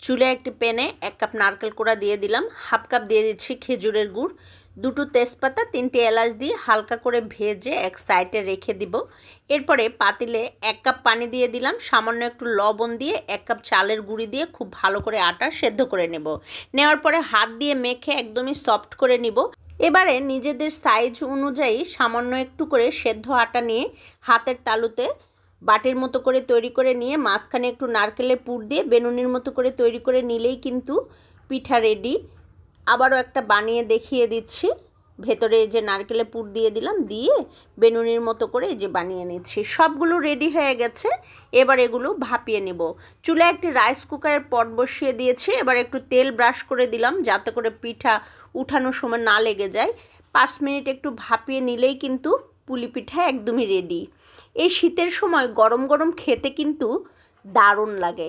চুলায় একটি প্যানে 1 কাপ নারকেল কোড়া দিয়ে দিলাম, হাফ কাপ দিয়ে দিচ্ছি খেজুরের গুড়, 2টো তেজপাতা, 3টে এলাচ দিয়ে হালকা করে ভেজে এক সাইডে রেখে দিব। এরপরে পাতিলে 1 কাপ পানি দিয়ে দিলাম, সামান্য একটু লবণ দিয়ে 1 কাপ চালের গুঁড়ি দিয়ে খুব ভালো করে আটা সেদ্ধ করে নেব। নেওয়ার পরে হাত দিয়ে মেখে একদমই সফট করে নিব। এবারে নিজেদের সাইজ অনুযায়ী সামান্য একটু করে সেদ্ধ আটা নিয়ে হাতের তালুতে বাটির মতো করে তৈরি করে নিয়ে মাঝখানে একটু নারকেলের পুর দিয়ে বেনুনির মতো করে তৈরি করে নিলেই কিন্তু পিঠা রেডি। আবারও একটা বানিয়ে দেখিয়ে দিচ্ছি। ভেতরে যে নারকেলের পুর দিয়ে দিলাম, দিয়ে বেনুনির মতো করে এই যে বানিয়ে নিচ্ছি। সবগুলো রেডি হয়ে গেছে। এবার এগুলো ভাপিয়ে নেব। চুলায় একটি রাইস কুকারের পট বসিয়ে দিয়েছি। এবার একটু তেল ব্রাশ করে দিলাম যাতে করে পিঠা উঠানোর সময় না লেগে যায়। 5 মিনিট একটু ভাপিয়ে নিলেই কিন্তু পুলি পিঠা একদমই রেডি। এই শীতের সময় গরম গরম খেতে কিন্তু দারুণ লাগে।